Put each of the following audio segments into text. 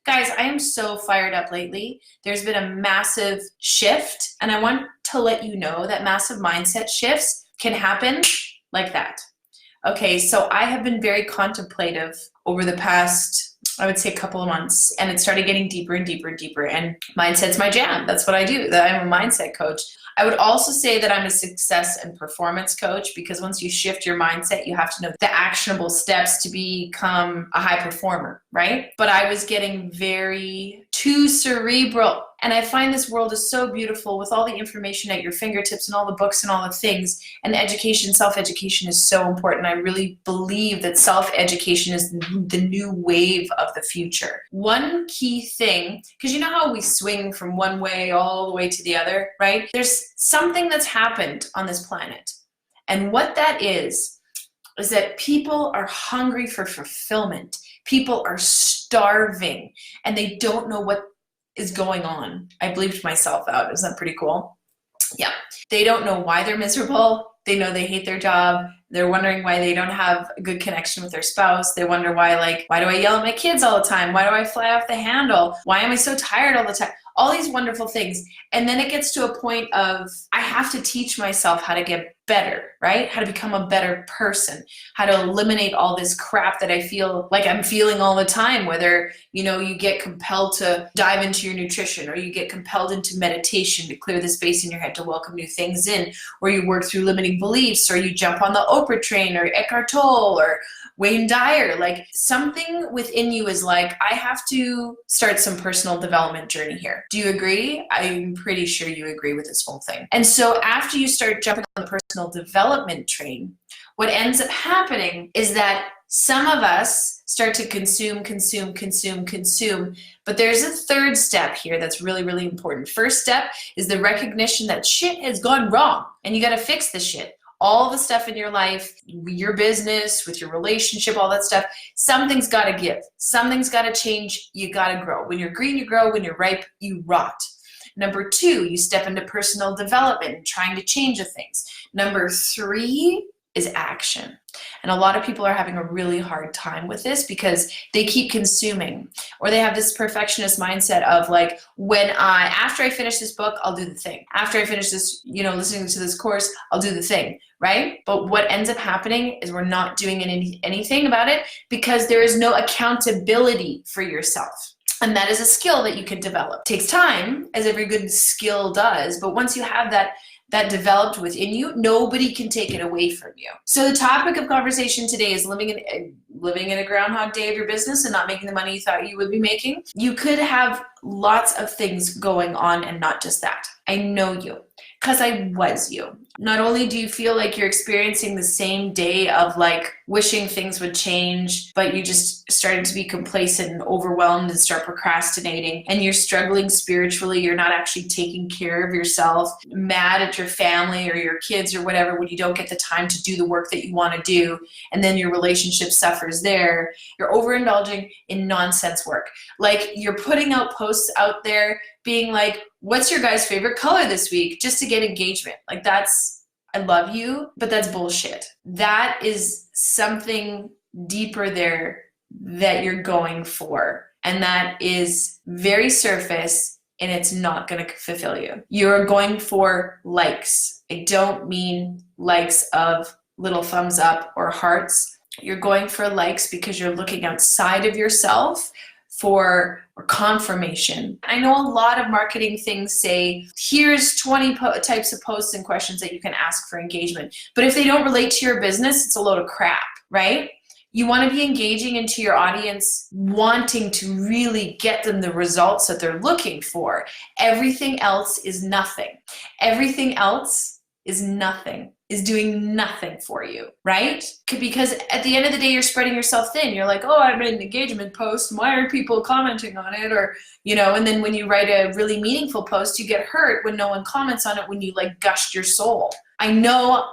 Guys, I am so fired up lately. There's been a massive shift, and I want to let you know that massive mindset shifts can happen like that. Okay, so I have been very contemplative over the past, I would say, a couple of months, and it started getting deeper and deeper and deeper, and mindset's my jam. That's what I do. I'm a mindset coach. I would also say that I'm a success and performance coach, because once you shift your mindset, you have to know the actionable steps to become a high performer, right? But I was getting very too cerebral. And I find this world is so beautiful with all the information at your fingertips and all the books and all the things. And education, self-education is so important. I really believe that self-education is the new wave of the future. One key thing, because you know how we swing from one way all the way to the other, right? There's something that's happened on this planet. And what that is that people are hungry for fulfillment. People are starving and they don't know what is going on. I bleeped myself out. Isn't that pretty cool? Yeah. They don't know why they're miserable. They know they hate their job. They're wondering why they don't have a good connection with their spouse. They wonder why do I yell at my kids all the time? Why do I fly off the handle? Why am I so tired all the time? All these wonderful things. And then it gets to a point of, I have to teach myself how to get better, right? How to become a better person, how to eliminate all this crap that I feel like I'm feeling all the time, whether, you get compelled to dive into your nutrition, or you get compelled into meditation to clear the space in your head to welcome new things in, or you work through limiting beliefs, or you jump on the Oprah train, or Eckhart Tolle, or Wayne Dyer. Like, something within you is like, I have to start some personal development journey here. Do you agree? I'm pretty sure you agree with this whole thing. And so after you start jumping on the personal development train, what ends up happening is that some of us start to consume. But there's a third step here that's really, really important. First step is the recognition that shit has gone wrong and you got to fix the shit. All the stuff in your life, your business, with your relationship, all that stuff, something's got to give. Something's got to change. You got to grow. When you're green, you grow. When you're ripe, you rot. Number 2, you step into personal development and trying to change the things. Number 3 is action. And a lot of people are having a really hard time with this because they keep consuming, or they have this perfectionist mindset of like, after I finish this book, I'll do the thing. After I finish this, listening to this course, I'll do the thing, right? But what ends up happening is we're not doing anything about it because there is no accountability for yourself. And that is a skill that you can develop. It takes time, as every good skill does, but once you have that developed within you, nobody can take it away from you. So the topic of conversation today is living in a groundhog day of your business and not making the money you thought you would be making. You could have lots of things going on and not just that. I know you, because I was you. Not only do you feel like you're experiencing the same day of like wishing things would change, but you just started to be complacent and overwhelmed and start procrastinating, and you're struggling spiritually, you're not actually taking care of yourself, mad at your family or your kids or whatever when you don't get the time to do the work that you want to do, and then your relationship suffers there. You're overindulging in nonsense work. Like, you're putting out posts out there being like, what's your guy's favorite color this week? Just to get engagement. Like, I love you, but that's bullshit. That is something deeper there that you're going for. And that is very surface, and it's not going to fulfill you. You're going for likes. I don't mean likes of little thumbs up or hearts. You're going for likes because you're looking outside of yourself for confirmation. I know a lot of marketing things say, here's 20 types of posts and questions that you can ask for engagement. But if they don't relate to your business, it's a load of crap, right? You want to be engaging into your audience, wanting to really get them the results that they're looking for. Everything else is nothing. Everything else is nothing, is doing nothing for you, right? Because at the end of the day, you're spreading yourself thin. You're like, oh, I made an engagement post. Why aren't people commenting on it? Or, and then when you write a really meaningful post, you get hurt when no one comments on it, when you like gushed your soul. I know,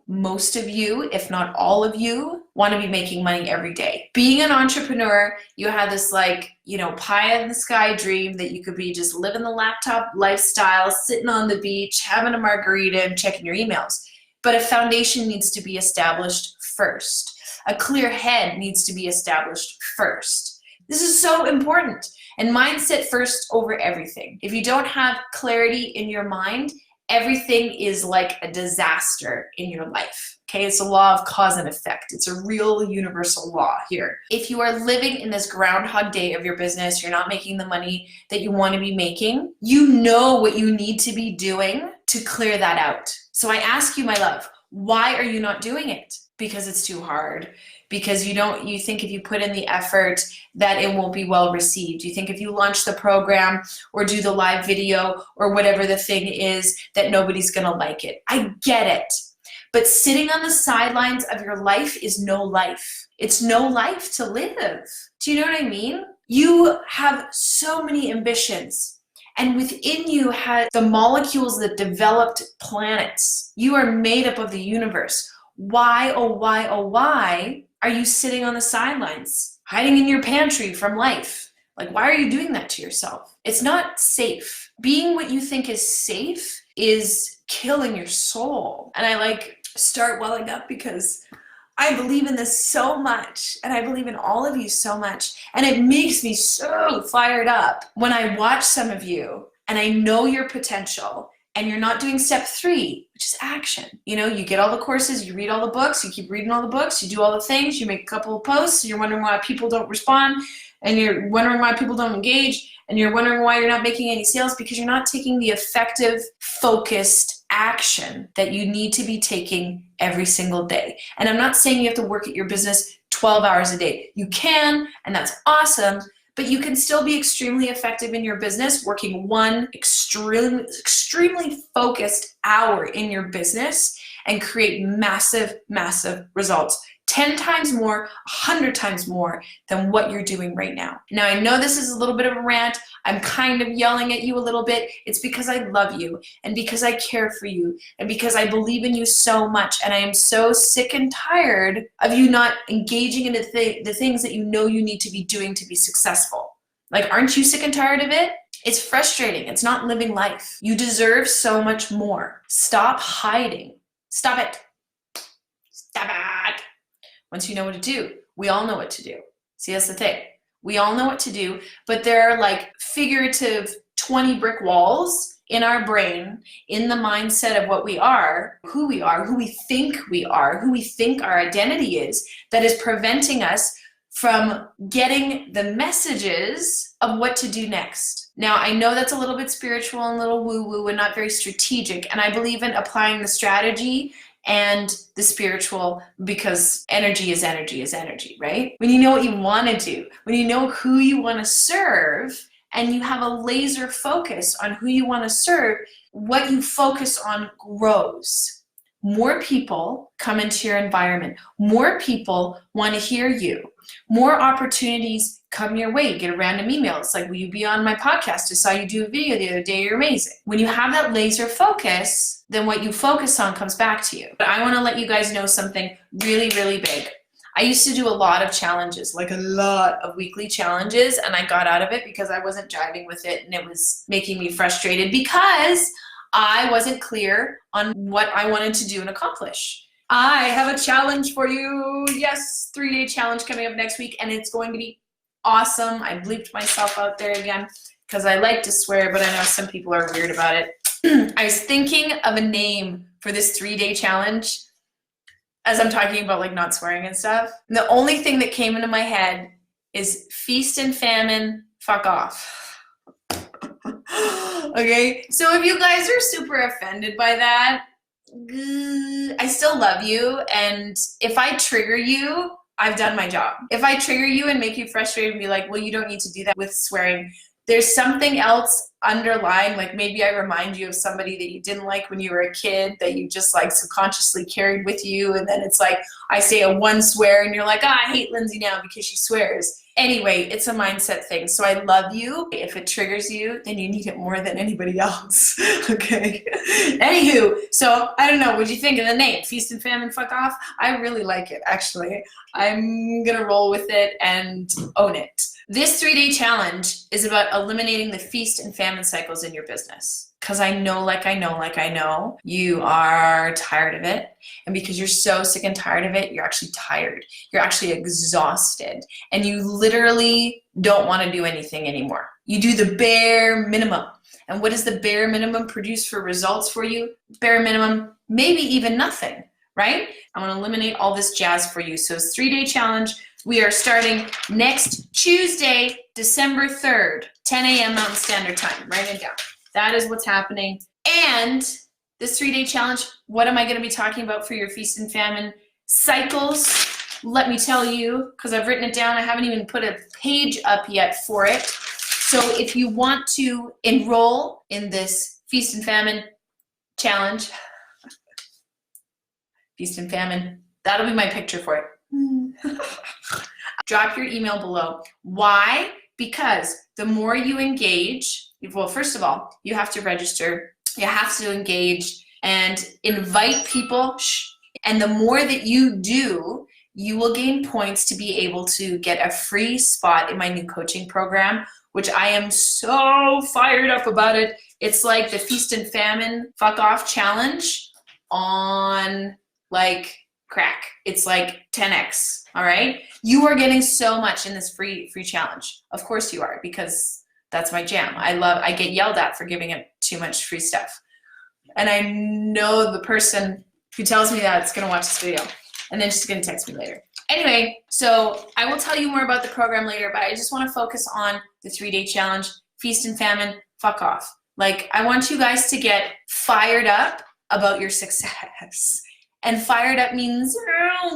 most of you, if not all of you, want to be making money every day. Being an entrepreneur, you have this pie in the sky dream that you could be just living the laptop lifestyle, sitting on the beach, having a margarita and checking your emails. But a foundation needs to be established first. A clear head needs to be established first. This is so important. And mindset first over everything. If you don't have clarity in your mind, everything is like a disaster in your life. Okay, it's a law of cause and effect. It's a real universal law here. If you are living in this Groundhog Day of your business, you're not making the money that you want to be making, you know what you need to be doing to clear that out. So I ask you, my love, why are you not doing it? Because it's too hard. Because you think if you put in the effort that it won't be well received. You think if you launch the program or do the live video or whatever the thing is that nobody's gonna like it. I get it. But sitting on the sidelines of your life is no life. It's no life to live. Do you know what I mean? You have so many ambitions, and within you have the molecules that developed planets. You are made up of the universe. Why, oh why, oh why are you sitting on the sidelines, hiding in your pantry from life? Like, why are you doing that to yourself? It's not safe. Being what you think is safe is killing your soul. And I start welling up because I believe in this so much, and I believe in all of you so much, and it makes me so fired up when I watch some of you and I know your potential, and you're not doing step 3, which is action. You know, you get all the courses, you read all the books, you keep reading all the books, you do all the things, you make a couple of posts, you're wondering why people don't respond, and you're wondering why people don't engage, and you're wondering why you're not making any sales, because you're not taking the effective, focused action that you need to be taking every single day. And I'm not saying you have to work at your business 12 hours a day. You can, and that's awesome, but you can still be extremely effective in your business working one extremely focused hour in your business and create massive, massive results. 10 times more, 100 times more than what you're doing right now. Now, I know this is a little bit of a rant. I'm kind of yelling at you a little bit. It's because I love you, and because I care for you, and because I believe in you so much, and I am so sick and tired of you not engaging in the things that you know you need to be doing to be successful. Like, aren't you sick and tired of it? It's frustrating. It's not living life. You deserve so much more. Stop hiding. Stop it. Stop it. Once you know what to do, we all know what to do. See, that's the thing. We all know what to do, but there are like figurative 20 brick walls in our brain, in the mindset of what we are, who we think we are, who we think our identity is, that is preventing us from getting the messages of what to do next. Now, I know that's a little bit spiritual and a little woo-woo and not very strategic, and I believe in applying the strategy and the spiritual, because energy is energy, right? When you know what you want to do, when you know who you want to serve, and you have a laser focus on who you want to serve, what you focus on grows. More people come into your environment. More people want to hear you. More opportunities come your way. You get a random email. It's like, will you be on my podcast? I saw you do a video the other day. You're amazing. When you have that laser focus, then what you focus on comes back to you. But I want to let you guys know something really, really big. I used to do a lot of challenges, like a lot of weekly challenges, and I got out of it because I wasn't jiving with it, and it was making me frustrated because I wasn't clear on what I wanted to do and accomplish. I have a challenge for you. Yes, 3-day challenge coming up next week, and it's going to be awesome. I bleeped myself out there again because I like to swear, but I know some people are weird about it. I was thinking of a name for this 3-day challenge as I'm talking about like not swearing and stuff. And the only thing that came into my head is feast and famine, fuck off. Okay, so if you guys are super offended by that, I still love you, and if I trigger you, I've done my job. If I trigger you and make you frustrated and be like, well, you don't need to do that with swearing, there's something else underlying, like maybe I remind you of somebody that you didn't like when you were a kid that you just like subconsciously carried with you, and then it's like I say a one swear and you're like, I hate Lindsay now because she swears. Anyway, it's a mindset thing. So I love you. If it triggers you, then you need it more than anybody else. Okay. Anywho, so I don't know. What'd you think of the name? Feast and famine, fuck off? I really like it, actually. I'm going to roll with it and own it. This 3-day challenge is about eliminating the feast and famine cycles in your business. because I know you are tired of it. And because you're so sick and tired of it, you're actually tired. You're actually exhausted. And you literally don't want to do anything anymore. You do the bare minimum. And what does the bare minimum produce for results for you? Bare minimum, maybe even nothing, right? I'm going to eliminate all this jazz for you. So it's 3-day challenge. We are starting next Tuesday, December 3rd, 10 a.m. Mountain Standard Time. Write it down. That is what's happening. And this 3-day challenge, what am I going to be talking about for your feast and famine cycles? Let me tell you, because I've written it down. I haven't even put a page up yet for it. So if you want to enroll in this feast and famine challenge, feast and famine, that'll be my picture for it. Drop your email below. Why? Because the more you engage, well, first of all, you have to register, you have to engage and invite people. And the more that you do, you will gain points to be able to get a free spot in my new coaching program, which I am so fired up about it. It's like the Feast and Famine Fuck Off Challenge on like crack. It's like 10x, all right? You are getting so much in this free challenge. Of course you are, because that's my jam. I get yelled at for giving it too much free stuff. And I know the person who tells me that is gonna watch this video and then she's gonna text me later. Anyway, so I will tell you more about the program later, but I just wanna focus on the 3-day challenge, Feast and Famine, fuck off. Like, I want you guys to get fired up about your success. And fired up means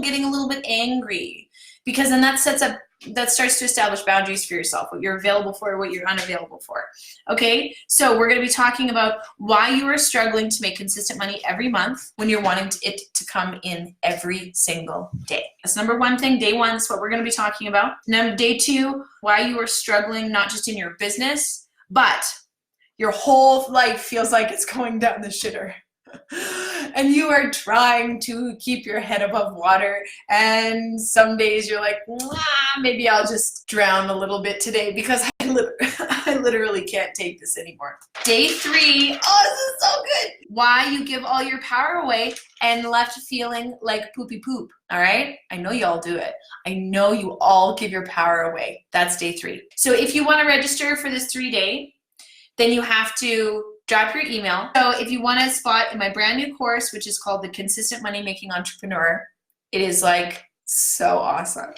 getting a little bit angry, because then that starts to establish boundaries for yourself, what you're available for, what you're unavailable for. Okay, so we're going to be talking about why you are struggling to make consistent money every month when you're wanting it to come in every single day. That's number one thing. Day one is what we're going to be talking about. Now, day two, why you are struggling not just in your business, but your whole life feels like it's going down the shitter. And you are trying to keep your head above water, and some days you're like, maybe I'll just drown a little bit today because I literally can't take this anymore. Day 3, this is so good. Why you give all your power away and left feeling like poopy poop, all right? I know you all do it. I know you all give your power away. That's day 3. So if you want to register for this 3-day, then you have to drop your email. So if you want a spot in my brand new course, which is called the Consistent Money Making Entrepreneur, it is like so awesome.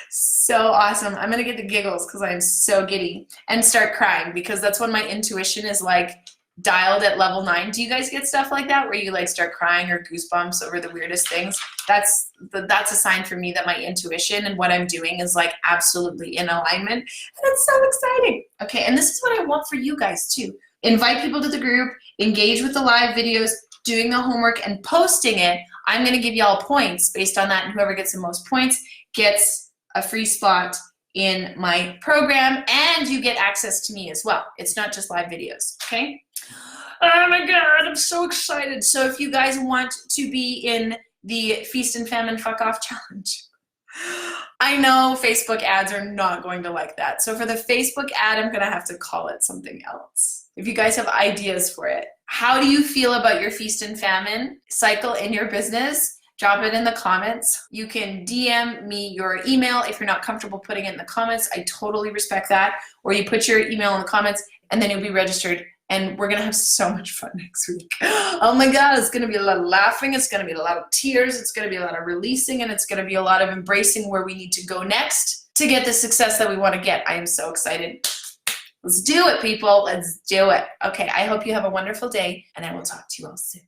So awesome. I'm going to get the giggles because I'm so giddy and start crying, because that's when my intuition is like dialed at level 9. Do you guys get stuff like that where you like start crying or goosebumps over the weirdest things? That's a sign for me that my intuition and what I'm doing is like absolutely in alignment. And it's so exciting. Okay, and this is what I want for you guys too. Invite people to the group, engage with the live videos, doing the homework and posting it. I'm going to give y'all points based on that, and whoever gets the most points gets a free spot in my program, and you get access to me as well. It's not just live videos, okay? Oh my God, I'm so excited. So if you guys want to be in the Feast and Famine Fuck Off Challenge, I know Facebook ads are not going to like that. So for the Facebook ad, I'm going to have to call it something else. If you guys have ideas for it. How do you feel about your feast and famine cycle in your business? Drop it in the comments. You can DM me your email if you're not comfortable putting it in the comments. I totally respect that. Or you put your email in the comments and then you'll be registered. And we're going to have so much fun next week. Oh my God, it's going to be a lot of laughing. It's going to be a lot of tears. It's going to be a lot of releasing. And it's going to be a lot of embracing where we need to go next to get the success that we want to get. I am so excited. Let's do it, people. Let's do it. Okay, I hope you have a wonderful day, and I will talk to you all soon.